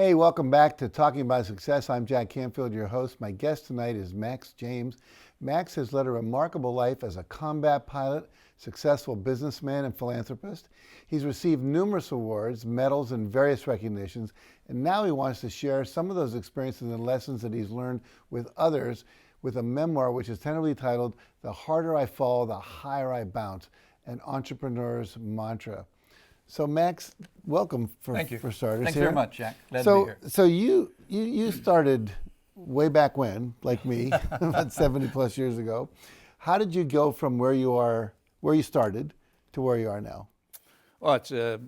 Hey, welcome back to Talking About Success. I'm Jack Canfield, your host. My guest tonight is Max James. Max has led a remarkable life as a combat pilot, successful businessman, and philanthropist. He's received numerous awards, medals, and various recognitions, and now he wants to share some of those experiences and lessons that he's learned with others with a memoir which is tentatively titled The Harder I Fall, the Higher I Bounce, an entrepreneur's mantra. So Max, welcome for starters. Thanks here. very much, Jack. Glad to be here. So you started way back when, like me, about 70 plus years ago. How did you go from where you started, to where you are now? Well, it's a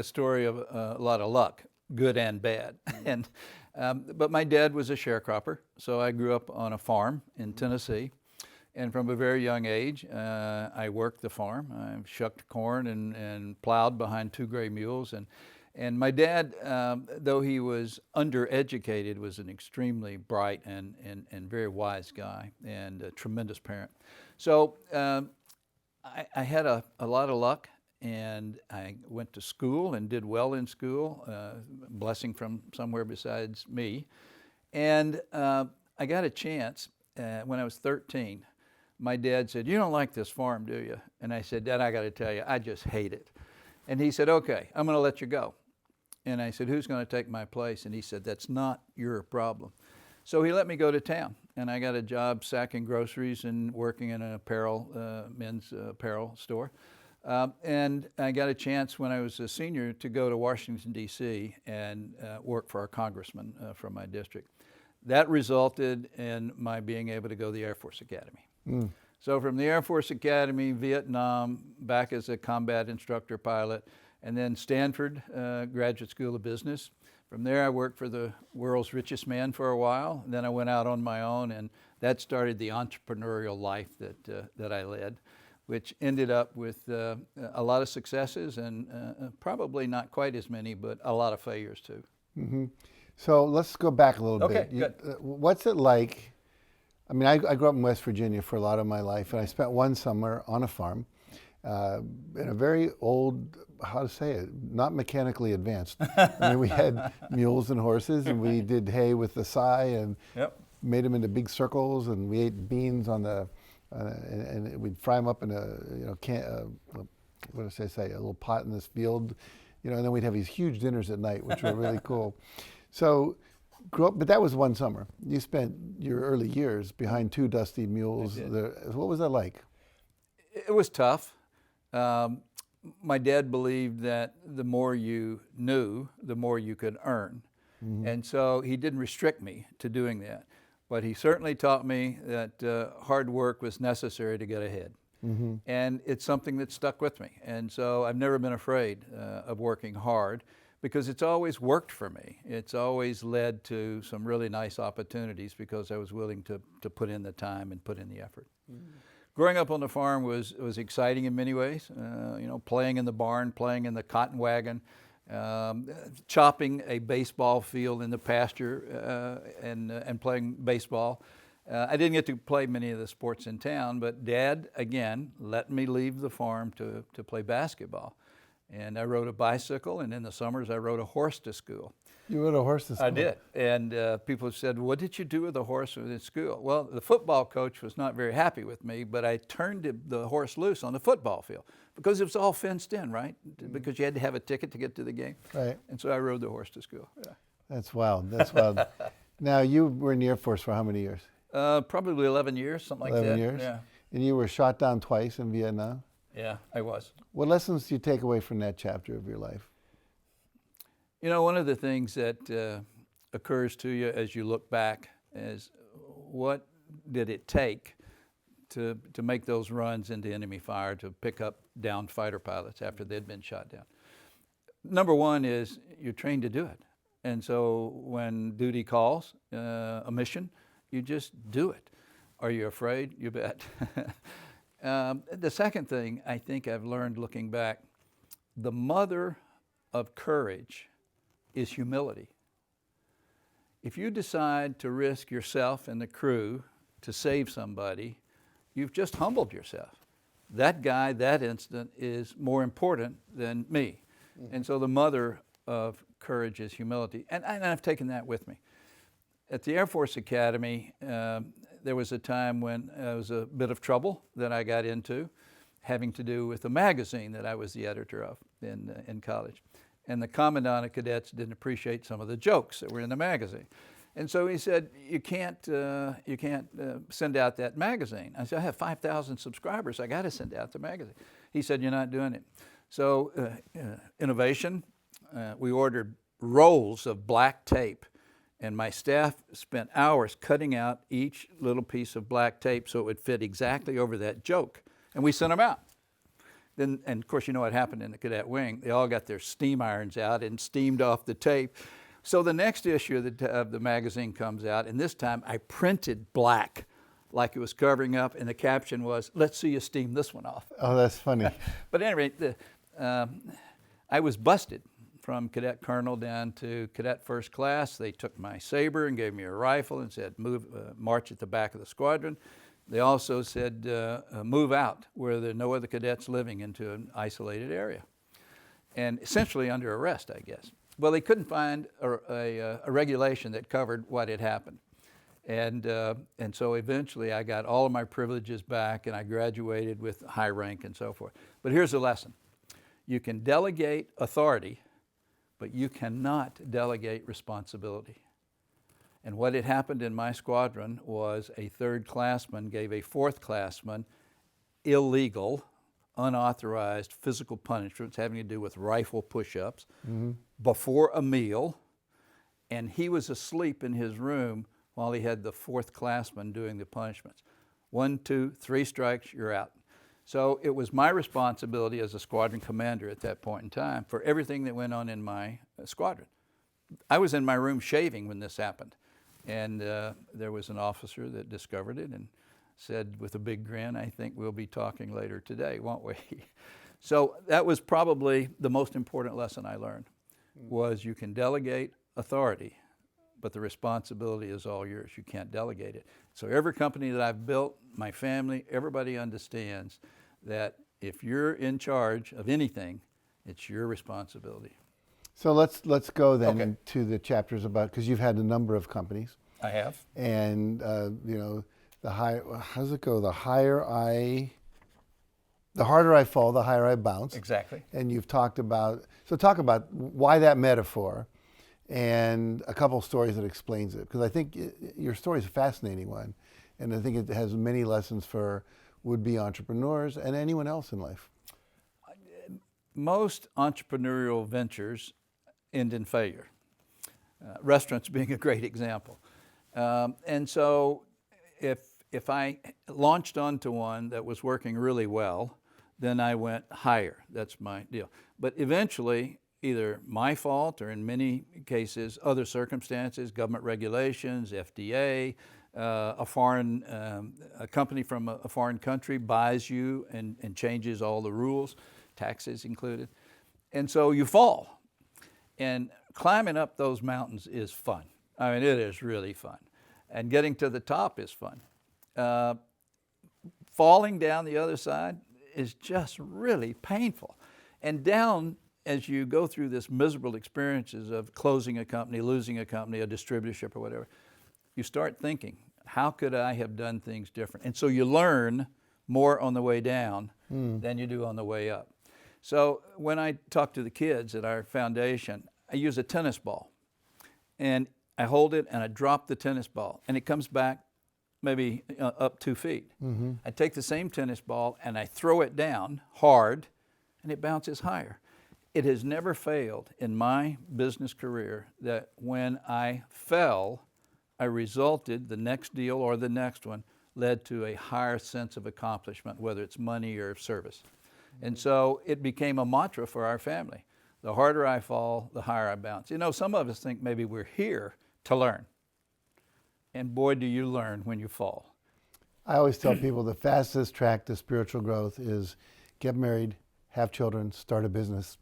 story of a lot of luck, good and bad. But my dad was a sharecropper, so I grew up on a farm in Tennessee. And from a very young age, I worked the farm. I shucked corn and plowed behind 2 gray mules. And my dad, though he was undereducated, was an extremely bright and very wise guy and a tremendous parent. So I had a lot of luck, and I went to school and did well in school, blessing from somewhere besides me. And I got a chance when I was 13. My dad said, "You don't like this farm, do you?" And I said, "Dad, I got to tell you, I just hate it." And he said, "Okay, I'm going to let you go." And I said, "Who's going to take my place?" And he said, "That's not your problem." So he let me go to town, and I got a job sacking groceries and working in an men's apparel store. And I got a chance when I was a senior to go to Washington, D.C. and work for our congressman from my district. That resulted in my being able to go to the Air Force Academy. So from the Air Force Academy, Vietnam, back as a combat instructor pilot, and then Stanford Graduate School of Business. From there, I worked for the world's richest man for a while. And then I went out on my own, and that started the entrepreneurial life that I led, which ended up with a lot of successes and probably not quite as many, but a lot of failures too. Mm-hmm. So let's go back a little bit. Good. What's it like? I mean, I grew up in West Virginia for a lot of my life, and I spent one summer on a farm in a very old, how to say it, not mechanically advanced. I mean, we had mules and horses, and we did hay with the scythe and made them into big circles, and we ate beans on the, and we'd fry them up in a little pot in this field, and then we'd have these huge dinners at night, which were really cool. So, grew up, but that was one summer. You spent your early years behind 2 dusty mules. What was that like? It was tough. My dad believed that the more you knew, the more you could earn. Mm-hmm. And so he didn't restrict me to doing that. But he certainly taught me that hard work was necessary to get ahead. Mm-hmm. And it's something that stuck with me. And so I've never been afraid of working hard, because it's always worked for me. It's always led to some really nice opportunities because I was willing to put in the time and put in the effort. Mm-hmm. Growing up on the farm was exciting in many ways. Playing in the barn, playing in the cotton wagon, chopping a baseball field in the pasture and playing baseball. I didn't get to play many of the sports in town, but Dad, again, let me leave the farm to play basketball. And I rode a bicycle, and in the summers I rode a horse to school. You rode a horse to school? I did. And people said, "What did you do with the horse in school?" Well, the football coach was not very happy with me, but I turned the horse loose on the football field because it was all fenced in, right? Mm-hmm. Because you had to have a ticket to get to the game. Right. And so I rode the horse to school. Yeah. That's wild. That's wild. Now, you were in the Air Force for how many years? Probably 11 years, something like that. 11 years? Yeah. And you were shot down twice in Vietnam? Yeah, I was. What lessons do you take away from that chapter of your life? One of the things that occurs to you as you look back is, what did it take to make those runs into enemy fire, to pick up downed fighter pilots after they'd been shot down? Number one is you're trained to do it. And so when duty calls, a mission, you just do it. Are you afraid? You bet. The second thing I think I've learned looking back, the mother of courage is humility. If you decide to risk yourself and the crew to save somebody, you've just humbled yourself. That guy, that instant, is more important than me. Mm-hmm. And so the mother of courage is humility. And I've taken that with me. At the Air Force Academy, there was a time when it was a bit of trouble that I got into, having to do with a magazine that I was the editor of in college. And the commandant of cadets didn't appreciate some of the jokes that were in the magazine. And so he said, you can't send out that magazine. I said, I have 5,000 subscribers. I got to send out the magazine. He said, you're not doing it. So innovation, we ordered rolls of black tape. And my staff spent hours cutting out each little piece of black tape so it would fit exactly over that joke. And we sent them out. Then, and of course, you know what happened in the cadet wing. They all got their steam irons out and steamed off the tape. So the next issue of the magazine comes out, and this time I printed black like it was covering up, and the caption was, let's see you steam this one off. Oh, that's funny. But anyway, I was busted from cadet colonel down to cadet first class. They took my saber and gave me a rifle and said, march at the back of the squadron. They also said, move out where there are no other cadets living into an isolated area. And essentially under arrest, I guess. Well, they couldn't find a regulation that covered what had happened. And so eventually I got all of my privileges back and I graduated with high rank and so forth. But here's the lesson. You can delegate authority, but you cannot delegate responsibility. And what had happened in my squadron was a third classman gave a fourth classman illegal, unauthorized physical punishments having to do with rifle push-ups before a meal, and he was asleep in his room while he had the fourth classman doing the punishments. 1, 2, 3 strikes, you're out. So it was my responsibility as a squadron commander at that point in time for everything that went on in my squadron. I was in my room shaving when this happened, and there was an officer that discovered it and said with a big grin, I think we'll be talking later today, won't we? So that was probably the most important lesson I learned, was you can delegate authority, but the responsibility is all yours. You can't delegate it. So every company that I've built, my family, everybody understands that if you're in charge of anything, it's your responsibility. So let's go then Okay. to the chapters about, because you've had a number of companies. I have. And, you know, how does it go? The harder I fall, the higher I bounce. Exactly. And you've talk about why that metaphor and a couple stories that explains it. Because I think your story is a fascinating one. And I think it has many lessons for would-be entrepreneurs and anyone else in life. Most entrepreneurial ventures end in failure. Restaurants being a great example. And so if I launched onto one that was working really well, then I went higher. That's my deal. But eventually, either my fault or in many cases, other circumstances, government regulations, FDA, a company from a foreign country buys you and changes all the rules, taxes included. And so you fall. And climbing up those mountains is fun. I mean, it is really fun. And getting to the top is fun. Falling down the other side is just really painful. And down, as you go through this miserable experiences of closing a company, losing a company, a distributorship or whatever, you start thinking, how could I have done things different? And so you learn more on the way down than you do on the way up. So when I talk to the kids at our foundation, I use a tennis ball. And I hold it and I drop the tennis ball. And it comes back maybe up 2 feet. I take the same tennis ball and I throw it down hard and it bounces higher. It has never failed in my business career that when I fell, I resulted, the next deal or the next one, led to a higher sense of accomplishment, whether it's money or service. And so it became a mantra for our family. The harder I fall, the higher I bounce. You know, some of us think maybe we're here to learn. And boy, do you learn when you fall. I always tell people the fastest track to spiritual growth is get married, have children, start a business.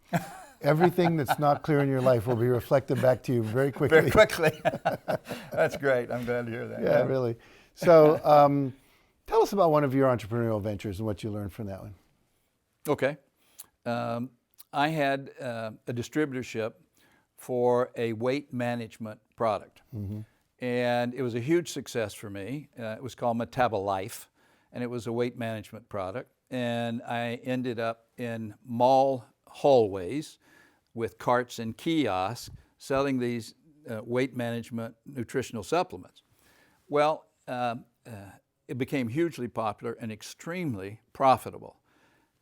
Everything that's not clear in your life will be reflected back to you very quickly. Very quickly. That's great. I'm glad to hear that. Yeah, really. So tell us about one of your entrepreneurial ventures and what you learned from that one. Okay. I had a distributorship for a weight management product. And it was a huge success for me. It was called Metabolife, and it was a weight management product. And I ended up in mall hallways with carts and kiosks selling these weight management nutritional supplements. Well, it became hugely popular and extremely profitable.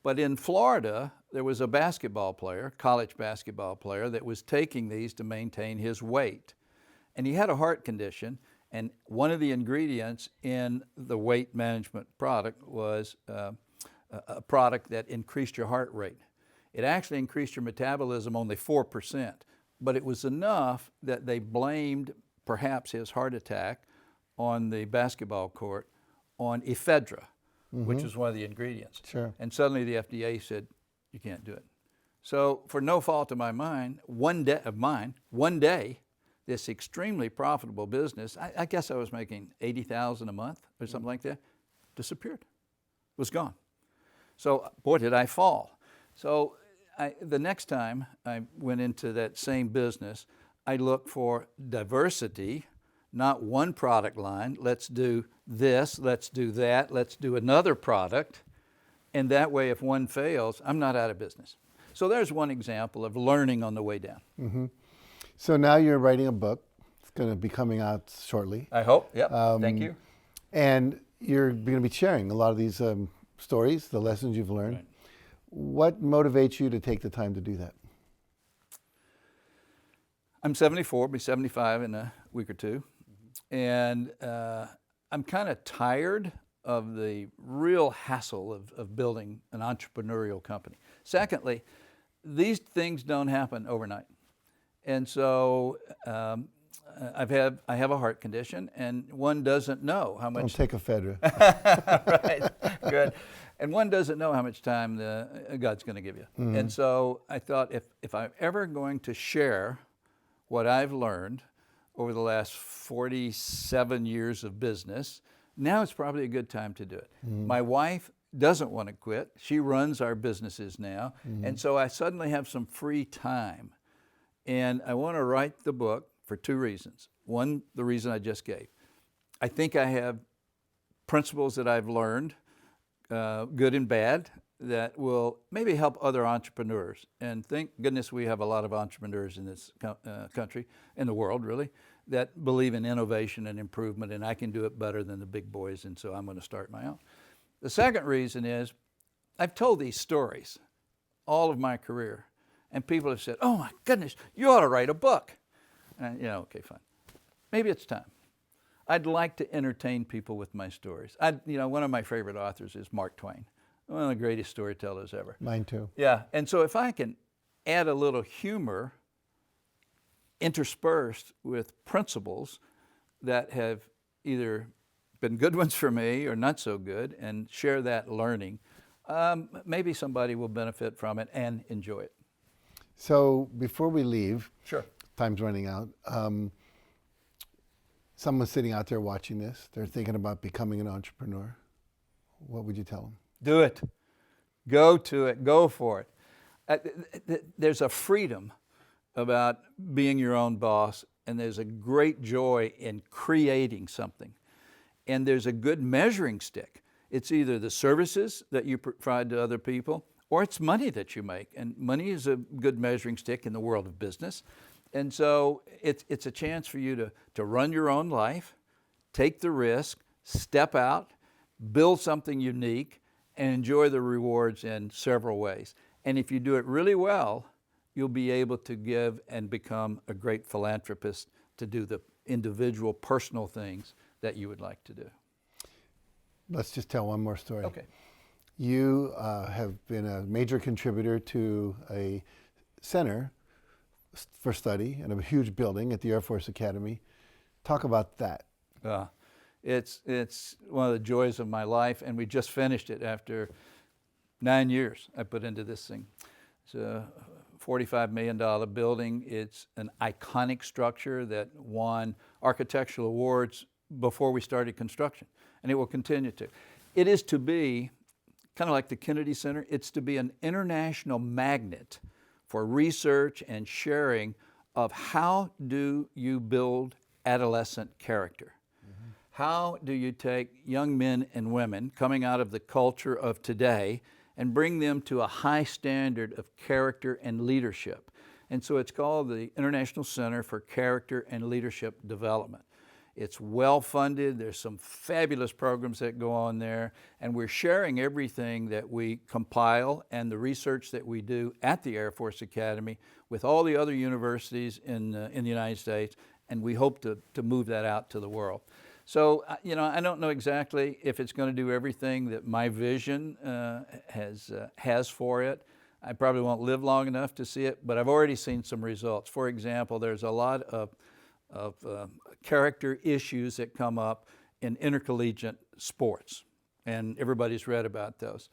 But in Florida, there was a basketball player, college basketball player, that was taking these to maintain his weight. And he had a heart condition, and one of the ingredients in the weight management product was a product that increased your heart rate. It actually increased your metabolism only 4%, but it was enough that they blamed perhaps his heart attack on the basketball court on ephedra, which was one of the ingredients. Sure. And suddenly the FDA said, you can't do it. So for no fault of mine, one day, this extremely profitable business, I guess I was making $80,000 a month or something like that, disappeared, was gone. So boy, did I fall. So the next time I went into that same business, I looked for diversity, not one product line. Let's do this, let's do that, let's do another product. And that way, if one fails, I'm not out of business. So there's one example of learning on the way down. So now you're writing a book. It's going to be coming out shortly. I hope. Yep. Thank you. And you're going to be sharing a lot of these stories, the lessons you've learned. Right. What motivates you to take the time to do that? I'm 74, be 75 in a week or two. And I'm kind of tired of the real hassle of building an entrepreneurial company. Secondly, these things don't happen overnight. And so I have a heart condition, and one doesn't know how much. Don't take ephedra. Right, good. And one doesn't know how much time God's going to give you. And so I thought if I'm ever going to share what I've learned over the last 47 years of business, now it's probably a good time to do it. My wife doesn't want to quit. She runs our businesses now. And so I suddenly have some free time. And I want to write the book for two reasons. One, the reason I just gave. I think I have principles that I've learned, good and bad, that will maybe help other entrepreneurs. And thank goodness we have a lot of entrepreneurs in this country, in the world really, that believe in innovation and improvement, and I can do it better than the big boys, and so I'm going to start my own. The second reason is I've told these stories all of my career, and people have said, oh my goodness, you ought to write a book. And okay, fine. Maybe it's time. I'd like to entertain people with my stories. One of my favorite authors is Mark Twain, one of the greatest storytellers ever. Mine too. Yeah, and so if I can add a little humor interspersed with principles that have either been good ones for me or not so good, and share that learning, maybe somebody will benefit from it and enjoy it. So before we leave, Sure. Time's running out. Someone's sitting out there watching this. They're thinking about becoming an entrepreneur. What would you tell them? Do it. Go to it. Go for it. There's a freedom about being your own boss, and there's a great joy in creating something. And there's a good measuring stick. It's either the services that you provide to other people, or it's money that you make. And money is a good measuring stick in the world of business. And so it's a chance for you to run your own life, take the risk, step out, build something unique, and enjoy the rewards in several ways. And if you do it really well, you'll be able to give and become a great philanthropist to do the individual personal things that you would like to do. Let's just tell one more story. Okay. You have been a major contributor to a center for study in a huge building at the Air Force Academy. Talk about that. It's one of the joys of my life, and we just finished it after 9 years I put into this thing. It's a $45 million building. It's an iconic structure that won architectural awards before we started construction, and it will continue to. It is to be, kind of like the Kennedy Center, it's to be an international magnet for research and sharing of how do you build adolescent character? How do you take young men and women coming out of the culture of today and bring them to a high standard of character and leadership? And so it's called the International Center for Character and Leadership Development. It's well funded. There's some fabulous programs that go on there, and we're sharing everything that we compile and the research that we do at the Air Force Academy with all the other universities in the United States, and we hope to move that out to the world. So, I don't know exactly if it's going to do everything that my vision has for it. I probably won't live long enough to see it, but I've already seen some results. For example, there's a lot of character issues that come up in intercollegiate sports, and everybody's read about those.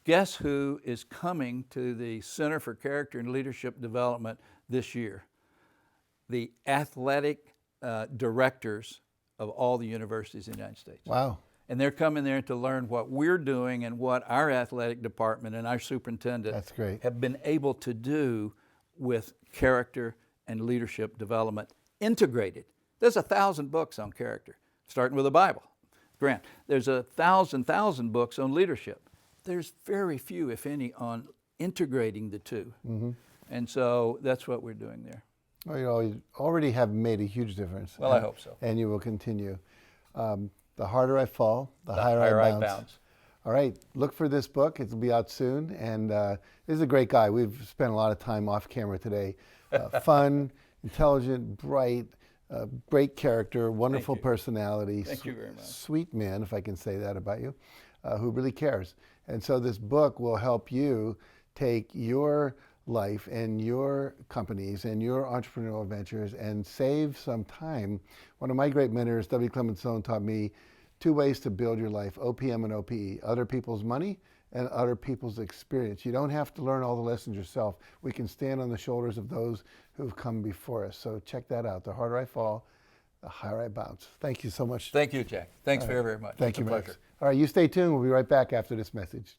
Guess who is coming to the Center for Character and Leadership Development this year? The athletic directors of all the universities in the United States. Wow. And they're coming there to learn what we're doing and what our athletic department and our superintendent That's great. have been able to do with character and leadership development integrated. There's 1,000 books on character, starting with the Bible. Grant, there's 1,000 books on leadership. There's very few, if any, on integrating the two. Mm-hmm. And so that's what we're doing there. Well, you already have made a huge difference. Well, I hope so. And you will continue. The harder I fall, the higher I bounce. All right, look for this book. It'll be out soon. And this is a great guy. We've spent a lot of time off camera today. Fun, intelligent, bright, great character, wonderful personality. Thank you very much. Sweet man, if I can say that about you, who really cares. And so this book will help you take your life and your companies and your entrepreneurial ventures and save some time. One of my great mentors, W. Clement Stone, taught me 2 ways to build your life, OPM and OPE, other people's money and other people's experience. You don't have to learn all the lessons yourself. We can stand on the shoulders of those who've come before us. So check that out. The harder I fall, the higher I bounce. Thank you so much. Thank you, Jack. Thanks very, very much. Thank you, It's a pleasure. Max. All right, you stay tuned. We'll be right back after this message.